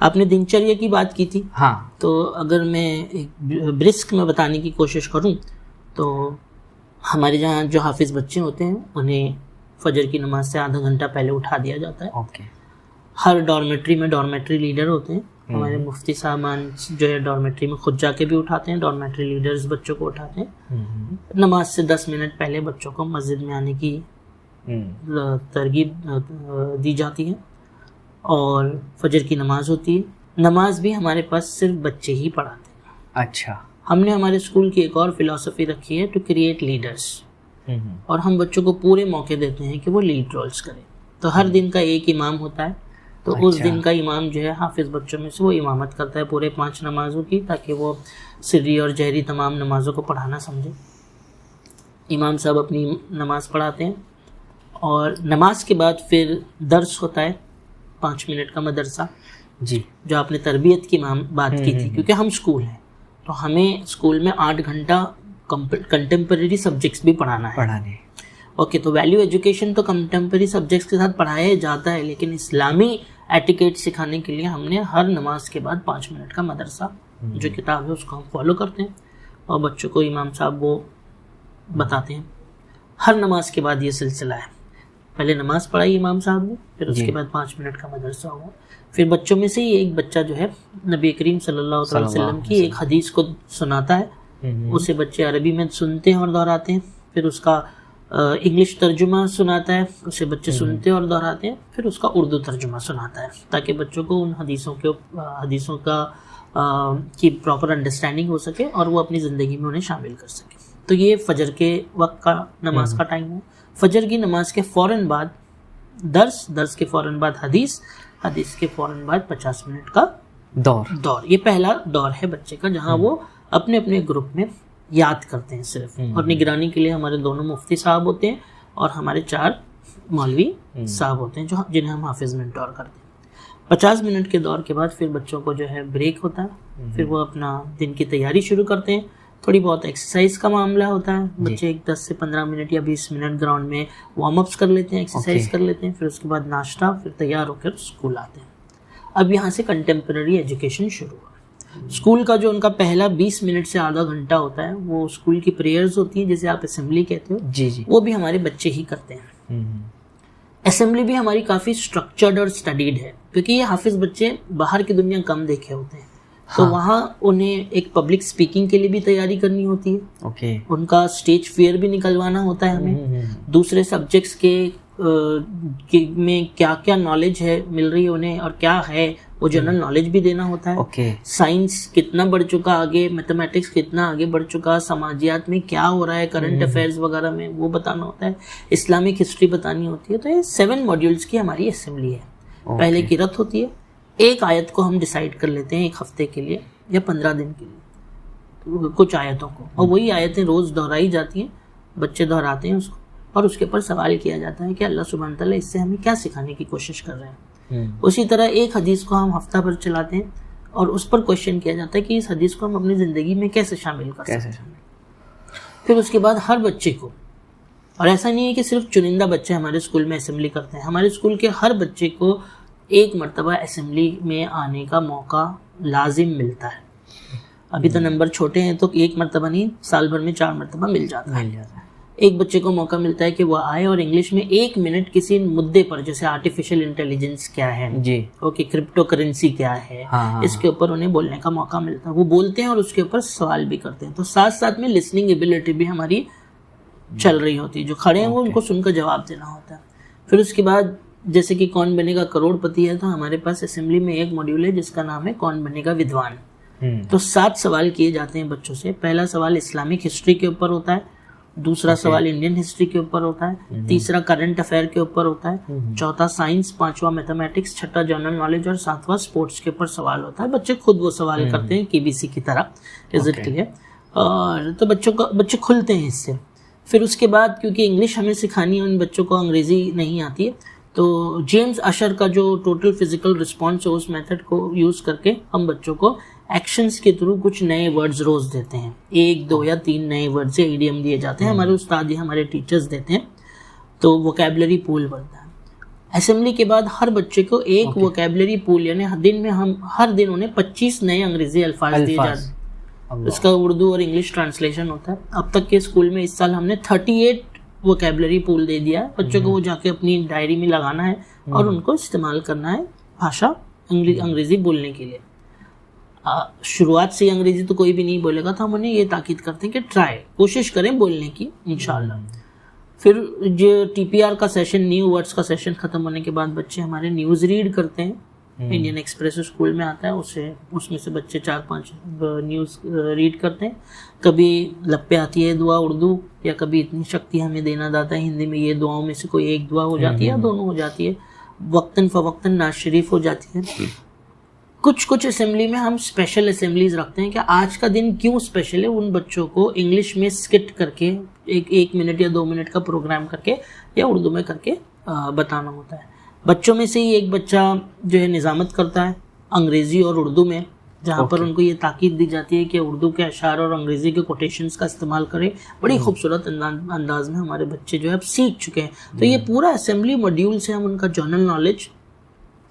आपने दिनचर्या की बात की थी। हाँ, तो अगर मैं एक ब्रिस्क में बताने की कोशिश करूं तो हमारे जहाँ जो हाफिज़ बच्चे होते हैं उन्हें फजर की नमाज से आधा घंटा पहले उठा दिया जाता है। ओके। हर डॉर्मेट्री में डॉर्मेट्री लीडर होते हैं। हमारे मुफ्ती साहबान जो है डॉर्मेट्री में खुद जाके भी उठाते हैं, डॉर्मेट्री लीडर्स बच्चों को उठाते हैं। नमाज से 10 मिनट पहले बच्चों को मस्जिद में आने की तरगीब दी जाती है और फजर की नमाज होती है। नमाज भी हमारे पास सिर्फ बच्चे ही पढ़ाते हैं। अच्छा। हमने हमारे स्कूल की एक और फिलॉसफी रखी है, टू क्रिएट लीडर्स, और हम बच्चों को पूरे मौके देते हैं कि वो लीड रोल्स करें। तो हर दिन का एक इमाम होता है, तो उस दिन का इमाम जो है हाफिज़ बच्चों में से वो इमामत करता है पूरे 5 नमाजों की, ताकि वो सिर्री और जहरी तमाम नमाजों को पढ़ाना समझे। इमाम साहब अपनी नमाज पढ़ाते हैं और नमाज के बाद फिर दर्स होता है, 5 मिनट का मदरसा जी, जो आपने तरबियत की बात की थी। क्योंकि हम स्कूल हैं तो हमें स्कूल में 8 घंटा कंटेम्परेरी सब्जेक्ट्स भी पढ़ाना है। ओके, तो वैल्यू एजुकेशन तो कंटेम्परेरी सब्जेक्ट्स के साथ पढ़ाया जाता है, लेकिन इस्लामी एटिकेट सिखाने के लिए हमने हर नमाज के बाद 5 मिनट का मदरसा जो किताब है उसको हम फॉलो करते हैं और बच्चों को इमाम साहब वो बताते हैं। हर नमाज के बाद ये सिलसिला है, पहले नमाज पढ़ाई इमाम साहब ने, फिर उसके बाद 5 मिनट का मदरसा हुआ। फिर बच्चों में से ही एक बच्चा जो है नबी करीम सल्लल्लाहु अलैहि वसल्लम की एक हदीस को सुनाता है, उसे बच्चे अरबी में सुनते हैं और दोहराते हैं। फिर उसका इंग्लिश तर्जुमा सुनाता है, उसे बच्चे सुनते और दोहराते हैं। फिर उसका उर्दू तर्जुमा सुनाता है, ताकि बच्चों को उन हदीसों का की प्रॉपर अंडरस्टैंडिंग हो सके और वो अपनी ज़िंदगी में उन्हें शामिल कर सके। तो ये फजर के वक्त का नमाज का टाइम है। फजर की नमाज के फ़ौरन बाद दर्स के फ़ौरन बाद हदीस के फ़ौरन बाद 50 मिनट का दौर। ये पहला दौर है बच्चे का, जहाँ वो अपने अपने ग्रुप में याद करते हैं सिर्फ, और निगरानी के लिए हमारे दोनों मुफ्ती साहब होते हैं और हमारे 4 मौलवी साहब होते हैं जिन्हें हम हाफिज़ मेंटोर करते हैं। 50 मिनट के दौर के बाद फिर बच्चों को जो है ब्रेक होता है, फिर वो अपना दिन की तैयारी शुरू करते हैं। थोड़ी बहुत एक्सरसाइज का मामला होता है, बच्चे 10 से 15 मिनट या 20 मिनट ग्राउंड में वार्म अप्स कर लेते हैं, एक्सरसाइज कर लेते हैं। फिर उसके बाद नाश्ता, फिर तैयार होकर स्कूल आते हैं। अब यहाँ से कंटेम्प्रेरी एजुकेशन शुरू हुआ। स्कूल का जो उनका पहला 20 मिनट से आधा घंटा होता है वो स्कूल की प्रेयर्स होती है, जिसे आप असेंबली कहते हो। जी। वो भी हमारे बच्चे ही करते हैं। असेंबली भी हमारी काफ़ी स्ट्रक्चर्ड और स्टडीड है, क्योंकि ये हाफिज़ बच्चे बाहर की दुनिया कम देखे होते हैं। तो वहाँ उन्हें एक पब्लिक स्पीकिंग के लिए भी तैयारी करनी होती है। उनका स्टेज फियर भी निकलवाना होता है हमें। दूसरे सब्जेक्ट्स में क्या क्या नॉलेज है मिल रही है उन्हें और क्या है वो जनरल नॉलेज भी देना होता है। साइंस कितना बढ़ चुका आगे, मैथमेटिक्स कितना आगे बढ़ चुका, समाजियात में क्या हो रहा है, करंट अफेयर्स वगैरह में वो बताना होता है, इस्लामिक हिस्ट्री बतानी होती है। तो ये 7 मॉड्यूल्स की हमारी असेंबली है। पहले किरत होती है, एक आयत को हम डिसाइड कर लेते हैं 1 हफ्ते के लिए या 15 दिन के लिए, कुछ आयतों को, और वही आयतें रोज़ दोहराई जाती हैं, बच्चे दोहराते हैं उसको, और उसके ऊपर सवाल किया जाता है कि अल्लाह सुब्हान तआला इससे हमें क्या सिखाने की कोशिश कर रहे हैं। उसी तरह एक हदीस को हम हफ्ता भर चलाते हैं और उस पर क्वेश्चन किया जाता है कि इस हदीस को हम अपनी ज़िंदगी में कैसे शामिल कर सकते हैं। फिर उसके बाद हर बच्चे को, और ऐसा नहीं है कि सिर्फ चुनिंदा बच्चे हमारे स्कूल में असेंबली करते हैं, हमारे स्कूल के हर बच्चे को एक मरतबा असेंबली में आने का मौका लाजिम मिलता है। अभी तो नंबर छोटे हैं तो एक मरतबा नहीं, साल भर में 4 मरतबा मिल जाता है। एक बच्चे को मौका मिलता है कि वह आए और इंग्लिश में 1 मिनट किसी मुद्दे पर, जैसे आर्टिफिशियल इंटेलिजेंस क्या है जी, ओके, क्रिप्टो करेंसी क्या है, इसके ऊपर उन्हें बोलने का मौका मिलता है। वो बोलते हैं और उसके ऊपर सवाल भी करते हैं। तो साथ साथ में लिसनिंग एबिलिटी भी हमारी चल रही होती है। जो खड़े हैं वो उनको सुनकर जवाब देना होता है। फिर उसके बाद जैसे कि कौन बनेगा करोड़पति है, तो हमारे पास असेंबली में एक मॉड्यूल है जिसका नाम है कौन बनेगा विद्वान। तो 7 सवाल किए जाते हैं बच्चों से। पहला सवाल इस्लामिक हिस्ट्री के ऊपर होता है, दूसरा सवाल इंडियन हिस्ट्री के ऊपर होता है, तीसरा करंट अफेयर के ऊपर होता है, चौथा साइंस, 5वां मैथमेटिक्स, 6ठा जनरल नॉलेज और 7वां स्पोर्ट्स के ऊपर सवाल होता है। बच्चे खुद वो सवाल करते हैं केबीसी की तरह, इज इट क्लियर? और तो बच्चे खुलते हैं इससे। फिर उसके बाद क्योंकि इंग्लिश हमें सिखानी है, उन बच्चों को अंग्रेजी नहीं आती है, तो जेम्स अशर का जो टोटल फिजिकल रिस्पॉन्स है उस मेथड को यूज़ करके हम बच्चों को एक्शंस के थ्रू कुछ नए वर्ड्स रोज़ देते हैं। 1, 2 या 3 नए वर्ड्स या इडियम दिए जाते हैं, हमारे उस्ताद या हमारे टीचर्स देते हैं, तो वोकैबुलरी पूल बनता है। असेंबली के बाद हर बच्चे को एक वोकैबुलरी पूल, यानी दिन में हम हर दिन उन्हें 25 नए अंग्रेजी अल्फाज दिए जाते हैं। इसका उर्दू और इंग्लिश ट्रांसलेशन होता है। अब तक के स्कूल में इस साल हमने 38 वोकैबुलरी पूल दे दिया है बच्चों को। वो जाके अपनी डायरी में लगाना है और उनको इस्तेमाल करना है भाषा अंग्रेजी बोलने के लिए। शुरुआत से अंग्रेजी तो कोई भी नहीं बोलेगा, तो हम उन्हें ये ताकीद करते हैं कि कोशिश करें बोलने की इंशाल्लाह। फिर जो TPR का सेशन, न्यू वर्ड्स का सेशन खत्म होने के बाद बच्चे हमारे न्यूज़ रीड करते हैं। इंडियन एक्सप्रेस स्कूल में आता है, उसमें से बच्चे 4-5 न्यूज़ रीड करते हैं। कभी लप्पे आती है दुआ उर्दू, या कभी इतनी शक्ति हमें देना दाता है हिंदी में, ये दुआओं में से कोई एक दुआ हो जाती है या दोनों हो जाती है। वक्तन फ़वक्तन नाज शरीफ हो जाती है। कुछ असेंबली में हम स्पेशल असेंबलीज रखते हैं कि आज का दिन क्यों स्पेशल है। उन बच्चों को इंग्लिश में स्किट करके एक मिनट या 2 मिनट का प्रोग्राम करके या उर्दू में करके बताना होता है। बच्चों में से ही एक बच्चा जो है निज़ामत करता है अंग्रेज़ी और उर्दू में, जहाँ पर उनको ये ताकीद दी जाती है कि उर्दू के अशार और अंग्रेज़ी के कोटेशंस का इस्तेमाल करें। बड़ी खूबसूरत अंदाज में हमारे बच्चे जो है अब सीख चुके हैं। तो ये पूरा असेंबली मॉड्यूल से हम उनका जनरल नॉलेज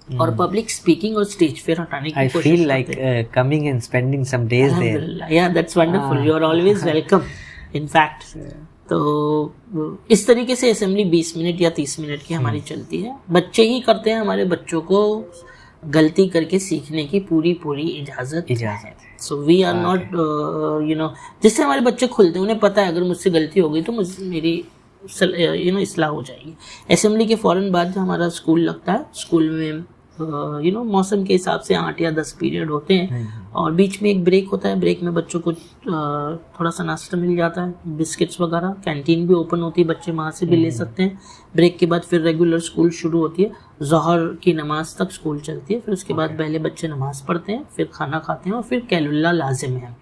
और पब्लिक स्पीकिंग और स्टेज फेयर हटाने की कोशिश करते हैं। I feel like coming and spending some days there. Yeah, that's wonderful. You are always welcome. In fact, तो इस तरीके से असेंबली 20 मिनट या 30 मिनट की हमारी चलती है। बच्चे ही करते हैं, हमारे बच्चों को गलती करके सीखने की पूरी इजाजत है। सो वी आर नॉट जिससे हमारे बच्चे खुलते हैं, उन्हें पता है अगर मुझसे गलती हो गई तो मेरी इस्लाह हो जाएगी। असेंबली के फ़ौरन बाद जो हमारा स्कूल लगता है, स्कूल में मौसम के हिसाब से 8 या 10 पीरियड होते हैं और बीच में एक ब्रेक होता है। ब्रेक में बच्चों को थोड़ा सा नाश्ता मिल जाता है, बिस्किट्स वगैरह। कैंटीन भी ओपन होती है, बच्चे वहाँ से भी ले सकते हैं। ब्रेक के बाद फिर रेगुलर स्कूल शुरू होती है, ज़ोहर की नमाज तक स्कूल चलती है। फिर उसके बाद पहले बच्चे नमाज पढ़ते हैं, फिर खाना खाते हैं और फिर कैलुल्ला लाजिम है।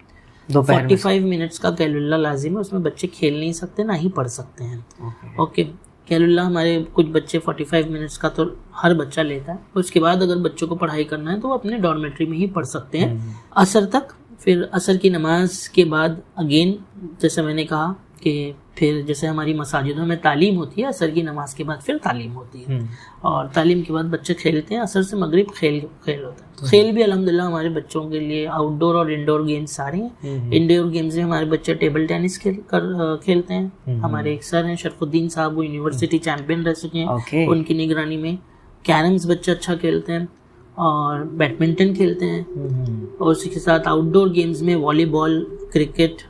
45 मिनट्स का कैलुल्ला लाजिम है, उसमें बच्चे खेल नहीं सकते ना ही पढ़ सकते हैं। ओके, कैलुल्ला हमारे कुछ बच्चे 45 मिनट्स का तो हर बच्चा लेता है। उसके बाद अगर बच्चों को पढ़ाई करना है तो वो अपने डॉर्मेट्री में ही पढ़ सकते हैं असर तक। फिर असर की नमाज के बाद अगेन जैसे मैंने कहा कि फिर जैसे हमारी मसाजिदों में तालीम होती है, असर की नमाज के बाद फिर तालीम होती है और तालीम के बाद बच्चे खेलते हैं। असर से मगरिब खेल होता है। खेल भी अल्हम्दुलिल्लाह हमारे बच्चों के लिए आउटडोर और इंडोर गेम्स सारे हैं। इंडोर गेम्स में हमारे बच्चे टेबल टेनिस खेलते हैं। हमारे एक सर हैं शरफुद्दीन साहब, वो यूनिवर्सिटी चैंपियन रह चुके हैं, उनकी निगरानी में। कैरम्स बच्चे अच्छा खेलते हैं और बैडमिंटन खेलते हैं। और उसी के साथ आउटडोर गेम्स में वॉलीबॉल, क्रिकेट,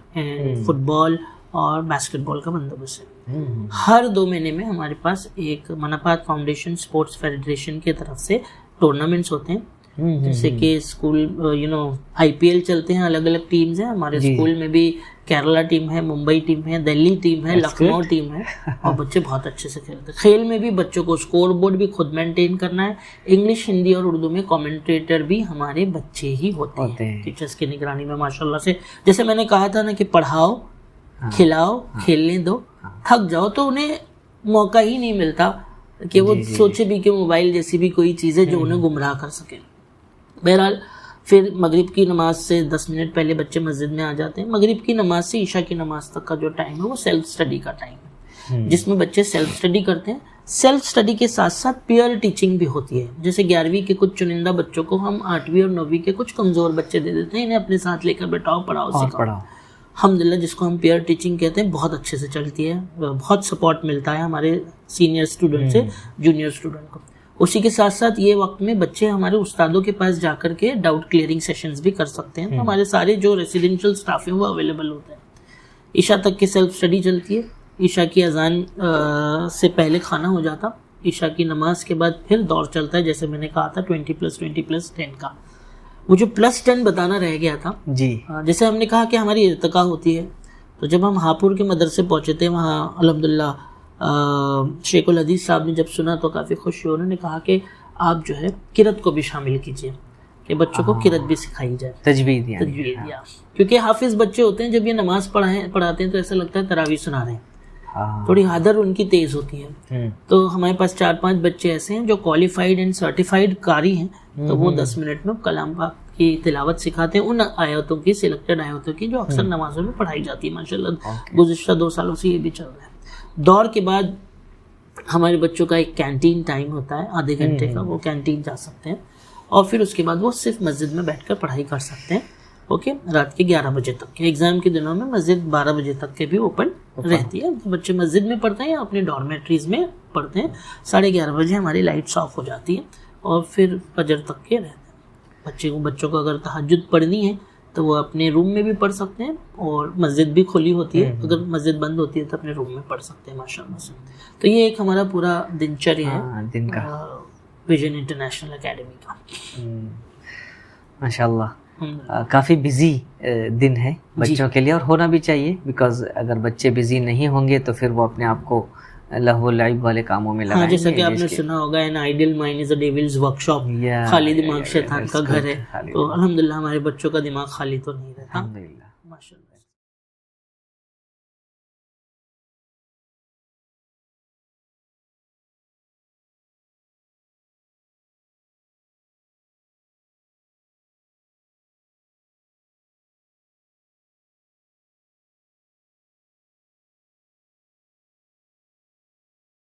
फुटबॉल और बास्केटबॉल का बंदोबस्त है। हर 2 महीने में हमारे पास एक मनाफात फाउंडेशन स्पोर्ट्स फेडरेशन की तरफ से टूर्नामेंट्स होते हैं। जैसे कि स्कूल IPL चलते हैं, अलग अलग टीम्स हैं। हमारे स्कूल में भी केरला टीम है, मुंबई टीम है, दिल्ली टीम है, लखनऊ टीम है और बच्चे बहुत अच्छे से खेलते हैं। खेल में भी बच्चों को स्कोर बोर्ड भी खुद मेंटेन करना है। इंग्लिश, हिंदी और उर्दू में कमेंटेटर भी हमारे बच्चे ही होते हैं टीचर्स की निगरानी में माशाल्लाह से। जैसे मैंने कहा था ना कि पढ़ाओ, खिलाओ, खेलने दो, थक जाओ तो उन्हें मौका ही नहीं मिलता कि वो सोचे भी कि मोबाइल जैसी भी कोई चीज़ है जो उन्हें गुमराह कर सके। बहरहाल फिर मगरिब की नमाज से 10 मिनट पहले बच्चे मस्जिद में आ जाते हैं। मगरिब की नमाज से ईशा की नमाज तक का जो टाइम है वो सेल्फ स्टडी का टाइम है, जिसमें बच्चे सेल्फ स्टडी करते हैं। सेल्फ स्टडी के साथ साथ पीयर टीचिंग भी होती है। जैसे 11वीं के कुछ चुनिंदा बच्चों को हम 8वीं और 9वीं के कुछ कमज़ोर बच्चे दे देते हैं, इन्हें अपने साथ लेकर बैठाओ, पढ़ाओ, सिखाओ। अल्हम्दुलिल्लाह जिसको हम पीयर टीचिंग कहते हैं बहुत अच्छे से चलती है। बहुत सपोर्ट मिलता है हमारे सीनियर स्टूडेंट से जूनियर स्टूडेंट को। उसी के साथ साथ ये वक्त में बच्चे हमारे उस्तादों के पास जाकर के डाउट क्लियरिंग सेशंस भी कर सकते हैं। तो हमारे सारे जो रेसिडेंशियल स्टाफ है वो अवेलेबल होते हैं। ईशा तक की सेल्फ स्टडी चलती है। ईशा की अजान से पहले खाना हो जाता, ईशा की नमाज के बाद फिर दौर चलता है। जैसे मैंने कहा था 20+20+10 का। वो जो +10 बताना रह गया था जी। जैसे हमने कहा कि हमारी इर्तिका होती है, तो जब हम हापुड़ के मदरसे पहुँचे थे वहाँ अल्हम्दुलिल्लाह शेखुल हदीस साहब ने जब सुना तो काफ़ी खुश हुए। उन्होंने कहा कि आप जो है किरत को भी शामिल कीजिए, कि बच्चों को किरत भी सिखाई जाए, तजवीद दिया। क्योंकि हाफिज बच्चे होते हैं, जब ये नमाज पढ़ाते हैं तो ऐसा लगता है तरावी सुना रहे हैं, थोड़ी हादर उनकी तेज़ होती है। तो हमारे पास 4-5 बच्चे ऐसे हैं जो क्वालिफाइड एंड सर्टिफाइड कारी हैं, तो वो 10 मिनट में कलाम पाक की तिलावत सिखाते हैं, उन आयतों की, सिलेक्टेड आयतों की जो अक्सर नमाजों में पढ़ाई जाती है। माशाल्लाह गुज़िश्ता 2 सालों से ये भी चल रहा है। दौर के बाद हमारे बच्चों का एक कैंटीन टाइम होता है आधे घंटे का, वो कैंटीन जा सकते हैं और फिर उसके बाद वो सिर्फ मस्जिद में बैठकर पढ़ाई कर सकते हैं। ओके, रात के 11 बजे तक के, एग्ज़ाम के दिनों में मस्जिद 12 बजे तक के भी ओपन रहती है। तो बच्चे मस्जिद में पढ़ते हैं या अपने डॉर्मेट्रीज में पढ़ते हैं। 11:30 बजे हमारी लाइट्स ऑफ हो जाती है और फिर फजर तक के रहते हैं। बच्चों को अगर तहज्जुद पढ़नी है तो वो अपने रूम में भी पढ़ सकते हैं और मस्जिद भी खुली होती है, अगर मस्जिद बंद होती है तो अपने रूम में पढ़ सकते हैं माशाल्लाह से। तो ये एक हमारा पूरा दिनचर्या है दिन का विजन इंटरनेशनल एकेडमी का। माशाल्लाह काफ़ी बिजी दिन है बच्चों के लिए, और होना भी चाहिए, बिकॉज अगर बच्चे बिजी नहीं होंगे तो फिर वो अपने आप को लहव लाइब वाले कामों में लगाएंगे। जैसा कि आपने सुना होगा, an ideal mind is a devils workshop, खाली दिमाग शैतान का घर है। तो अल्हम्दुलिल्लाह हमारे बच्चों का दिमाग खाली तो नहीं रहता, माशाल्लाह।